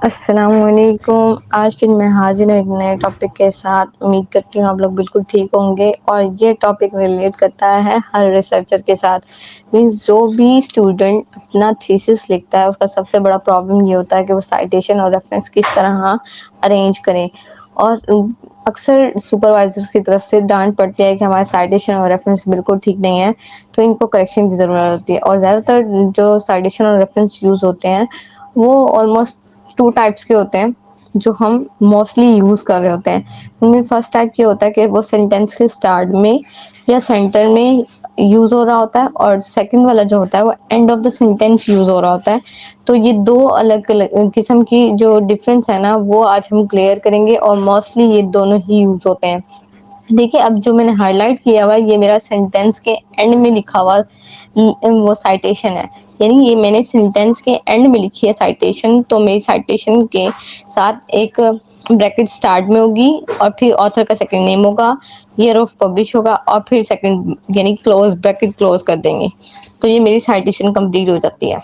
अस्सलामुअलैकुम। आज फिर मैं हाज़िर हूँ एक नए टॉपिक के साथ। उम्मीद करती हूँ आप लोग बिल्कुल ठीक होंगे और ये टॉपिक रिलेट करता है हर रिसर्चर के साथ। मीन्स जो भी स्टूडेंट अपना थीसिस लिखता है उसका सबसे बड़ा प्रॉब्लम ये होता है कि वो साइटेशन और रेफरेंस किस तरह अरेंज करें। और अक्सर सुपरवाइज़र्स की तरफ से डांट पड़ती है कि हमारा साइटेशन और रेफरेंस बिल्कुल ठीक नहीं है, तो इनको करेक्शन की ज़रूरत होती है। और ज़्यादातर जो साइटेशन और रेफरेंस यूज़ होते हैं वो ऑलमोस्ट 2 टाइप्स के होते हैं जो हम मोस्टली यूज़ कर रहे होते हैं। उनमें फर्स्ट टाइप ये होता है कि वो सेंटेंस के स्टार्ट में या सेंटर में यूज़ हो रहा होता है और सेकंड वाला जो होता है वो end of the sentence use हो रहा होता है। तो ये 2 अलग-अलग किस्म की जो डिफरेंस है ना वो आज हम क्लियर करेंगे और मोस्टली ये दोनों ही यूज़ होते हैं। देखिए, अब जो मैंने हाइलाइट किया हुआ है ये मेरा सेंटेंस के एंड में लिखा हुआ वो साइटेशन है। यानी ये मैंने सेंटेंस के एंड में लिखी है साइटेशन, तो मेरी साइटेशन के साथ एक ब्रैकेट स्टार्ट में होगी और फिर ऑथर का सेकंड नेम होगा, ईयर ऑफ पब्लिश होगा और फिर सेकंड यानी क्लोज ब्रैकेट क्लोज कर देंगे। तो ये मेरी साइटेशन कंप्लीट हो जाती है।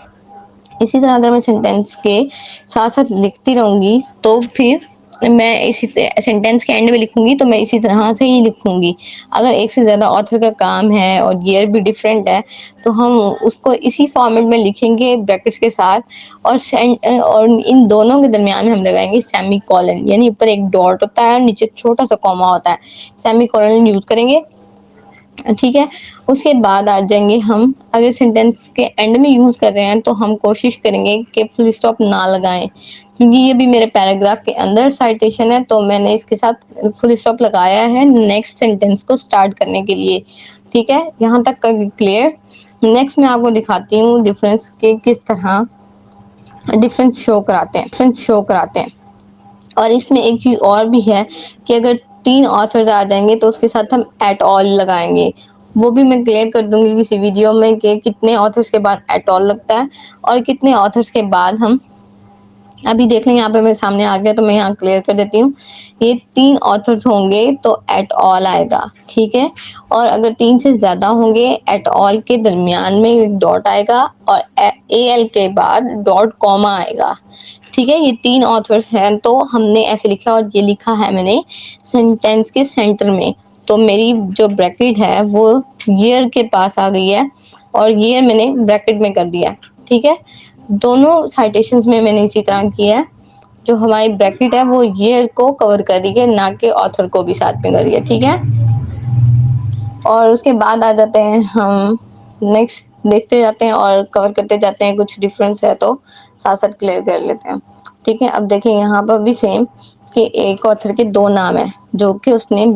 इसी तरह अगर मैं सेंटेंस के साथ-साथ लिखती रहूँगी तो फिर मैं इसी सेंटेंस के एंड में लिखूँगी तो मैं इसी तरह से ही लिखूँगी। अगर एक से ज़्यादा ऑथर का काम है और ईयर भी डिफरेंट है, तो हम उसको इसी फॉर्मेट में लिखेंगे ब्रैकेट्स के साथ और इन दोनों के दरमियान में हम लगाएँगे सेमीकोलन, यानी ऊपर एक डॉट होता है और नीचे छोटा-सा कॉमा होता है। सेमीकोलन यूज़ करेंगे, ठीक है। उसके बाद आ जाएंगे हम अगर सेंटेंस के एंड में यूज़ कर रहे हैं तो हम कोशिश करेंगे कि फुल स्टॉप ना लगाएं, क्योंकि ये भी मेरे पैराग्राफ के अंदर साइटेशन है तो मैंने इसके साथ फुल स्टॉप लगाया है नेक्स्ट सेंटेंस को स्टार्ट करने के लिए। ठीक है, यहाँ तक का क्लियर। नेक्स्ट मैं आपको दिखाती हूँ डिफरेंस के किस तरह डिफरेंस शो कराते हैं। और इसमें एक चीज़ और भी है कि अगर 3 ऑथर्स आ जाएँगे तो उसके साथ हम एट ऑल लगाएँगे। वो भी मैं क्लियर कर दूँगी किसी वीडियो में कि कितने ऑथर्स के बाद एट ऑल लगता है और कितने ऑथर्स के बाद हम अभी देख लें। यहाँ पे मेरे सामने आ गया तो मैं यहाँ क्लियर कर देती हूँ। ये 3 ऑथर्स होंगे तो एट ऑल आएगा, ठीक है। और अगर 3 से ज़्यादा होंगे एट ऑल के दरमियान में एक डॉट आएगा और एल के बाद डॉट कॉमा आएगा, ठीक है। ये 3 ऑथर्स हैं तो हमने ऐसे लिखा और ये लिखा है मैंने सेंटेंस के सेंटर में। तो मेरी जो ब्रैकेट है वो ईयर के पास आ गई है और ईयर मैंने ब्रैकेट में कर दिया, ठीक है। दोनों साइटेशंस में मैंने इसी तरह किया है। जो हमारी ब्रैकेट है वो ईयर को कवर कर रही है, ना कि ऑथर को भी साथ में कर रही है, ठीक है। और उसके बाद आ जाते हैं हम नेक्स्ट देखते जाते हैं और कवर करते जाते हैं। कुछ डिफरेंस है तो साथ साथ क्लियर कर लेते हैं, ठीक है। अब देखिए यहाँ पर भी सेम कि एक ऑथर के 2 नाम है जो कि उसने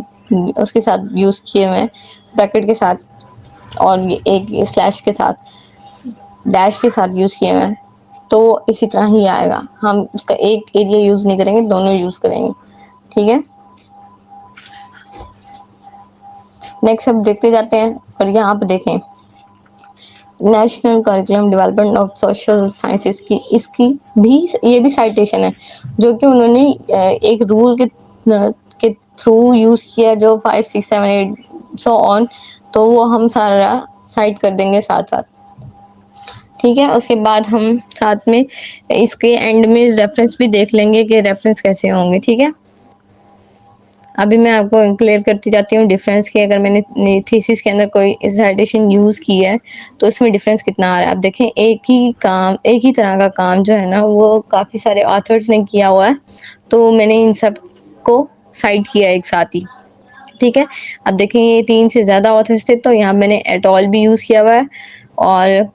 उसके साथ यूज़ किए हुए हैं ब्रैकेट के साथ और ये एक स्लैश के साथ डैश के साथ यूज़ किए हुए हैं। तो इसी तरह ही आएगा। हम उसका एक एरिया यूज़ नहीं करेंगे, दोनों यूज़ करेंगे, ठीक है। नेक्स्ट अब देखते जाते हैं और यहाँ पे देखें national curriculum development of social sciences की इसकी भी ये भी साइटेशन है जो कि उन्होंने एक रूल के थ्रू यूज़ किया जो 5 6 7 8 सो ऑन। तो वो हम सारा साइट कर देंगे साथ साथ, ठीक है। उसके बाद हम साथ में इसके एंड में रेफरेंस भी देख लेंगे कि रेफरेंस कैसे होंगे, ठीक है। अभी मैं आपको क्लियर करती जाती हूँ डिफरेंस के। अगर मैंने थीसिस के अंदर कोई साइटेशन यूज़ की है तो इसमें डिफरेंस कितना आ रहा है। आप देखें एक ही तरह का काम जो है ना वो काफ़ी सारे ऑथर्स ने किया हुआ है, तो मैंने इन सब को साइट किया एक साथ ही, ठीक है। अब देखें ये 3 से ज़्यादा ऑथर्स थे तो यहाँ मैंने एट ऑल भी यूज़ किया हुआ है और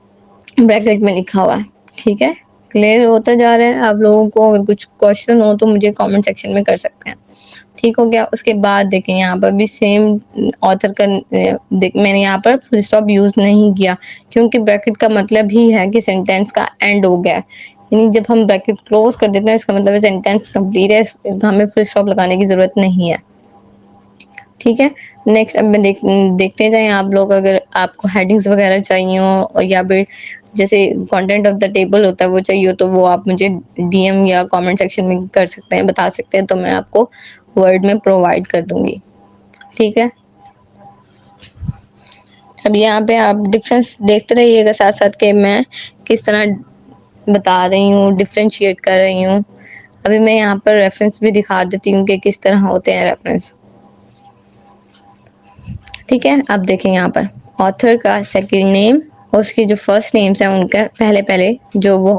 ब्रैकेट में लिखा हुआ है, ठीक है। क्लियर होता जा रहा है। आप लोगों को अगर कुछ क्वेश्चन हो तो मुझे कमेंट सेक्शन में कर सकते हैं, ठीक हो गया। उसके बाद देखें यहाँ पर भी सेम ऑथर का मैंने यहाँ पर फुल स्टॉप यूज़ नहीं किया क्योंकि ब्रैकेट का मतलब ही है कि सेंटेंस का एंड हो गया है। यानी जब हम ब्रैकेट क्लोज कर देते हैं इसका मतलब है सेंटेंस कंप्लीट है, हमें फुल स्टॉप लगाने की ज़रूरत नहीं है, ठीक है। नेक्स्ट अब मैं देखते जाएं आप लोग। अगर आपको हेडिंग्स वगैरह चाहिए हो या फिर जैसे कंटेंट ऑफ द टेबल होता है वो चाहिए हो तो वो आप मुझे डीएम या कमेंट सेक्शन में कर सकते हैं, बता सकते हैं, तो मैं आपको वर्ड में प्रोवाइड कर दूंगी, ठीक है। अब यहाँ पे आप डिफरेंस देखते रहिएगा साथ साथ कि मैं किस तरह बता रही हूँ, डिफ्रेंशिएट कर रही हूँ। अभी मैं यहाँ पर रेफरेंस भी दिखा देती हूँ कि किस तरह होते हैं रेफरेंस। ठीक है, अब देखें यहाँ पर ऑथर का सेकंड नेम और उसके जो फर्स्ट नेम्स हैं उनका पहले पहले जो वो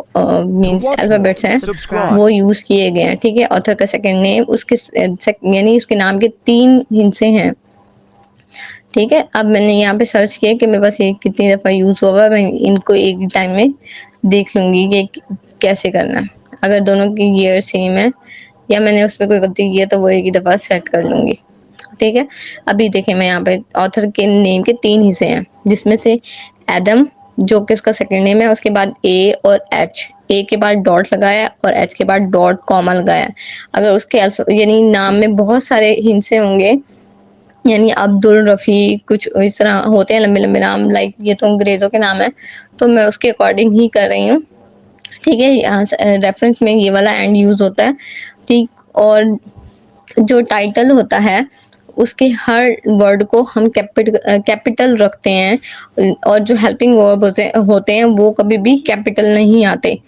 मींस अल्फाबेट्स हैं वो यूज किए गए हैं। ठीक है, ऑथर का सेकंड नेम उसके यानी उसके नाम के 3 हिस्से हैं। ठीक है, अब मैंने यहाँ पे सर्च किया कि मेरे पास ये कितनी दफ़ा यूज़ हुआ है, मैं इनको एक ही टाइम में देख लूँगी कि कैसे करना है। अगर दोनों की ईयर सेम है या मैंने उसमें कोई गलती की है तो वो एक ही दफ़ा सेट कर लूँगी। ठीक है, अभी देखें मैं यहाँ पे ऑथर के नेम के 3 हिस्से हैं जिसमें से एडम जो कि उसका सेकंड नेम है, उसके बाद ए और एच, ए के बाद डॉट लगाया और एच के बाद डॉट कॉमा लगाया। अगर उसके यानी नाम में बहुत सारे हिस्से होंगे यानी अब्दुल रफ़ी कुछ इस तरह होते हैं लंबे लंबे नाम, लाइक ये तो अंग्रेज़ों के नाम है तो मैं उसके अकॉर्डिंग ही कर रही हूँ। ठीक है, यहाँ से रेफरेंस में ये वाला एंड यूज़ होता है। ठीक, और जो टाइटल होता है उसके हर वर्ड को हम कैपिटल रखते हैं और जो हेल्पिंग वर्ब होते हैं वो कभी भी कैपिटल नहीं आते।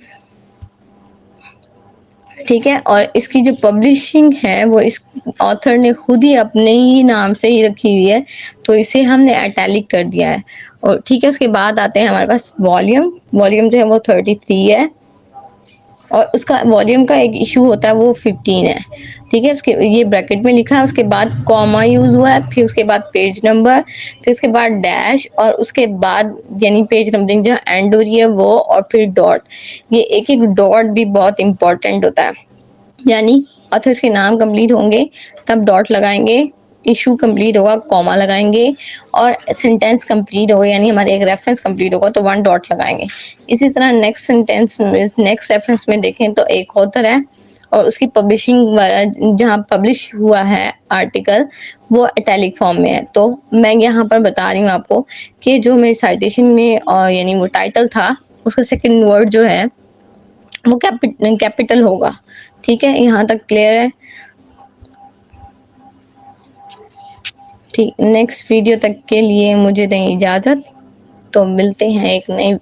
ठीक है, और इसकी जो पब्लिशिंग है वो इस ऑथर ने खुद ही अपने ही नाम से ही रखी हुई है तो इसे हमने इटैलिक कर दिया है। और ठीक है, उसके बाद आते हैं हमारे पास वॉल्यूम जो है वो 33 है और उसका वॉल्यूम का एक इशू होता है वो 15 है। ठीक है, उसके ये ब्रैकेट में लिखा है, उसके बाद कॉमा यूज़ हुआ है, फिर उसके बाद पेज नंबर, फिर उसके बाद डैश और उसके बाद यानी पेज नंबरिंग जहाँ एंड हो रही है वो और फिर डॉट। ये एक एक डॉट भी बहुत इंपॉर्टेंट होता है, यानी ऑथर्स के नाम कंप्लीट होंगे तब डॉट लगाएंगे, इशू कंप्लीट होगा कॉमा लगाएंगे और सेंटेंस कंप्लीट होगा यानी हमारे एक रेफरेंस कंप्लीट होगा तो 1 डॉट लगाएंगे। इसी तरह नेक्स्ट सेंटेंस नेक्स्ट रेफरेंस में देखें तो एक ऑथर है और उसकी पब्लिशिंग जहाँ पब्लिश हुआ है आर्टिकल वो इटैलिक फॉर्म में है। तो मैं यहाँ पर बता रही हूँ आपको कि जो मेरी साइटेशन में यानी वो टाइटल था उसका सेकंड वर्ड जो है वो कैपिटल होगा। ठीक है, यहाँ तक क्लियर है? ठीक, नेक्स्ट वीडियो तक के लिए मुझे दें इजाज़त, तो मिलते हैं एक नई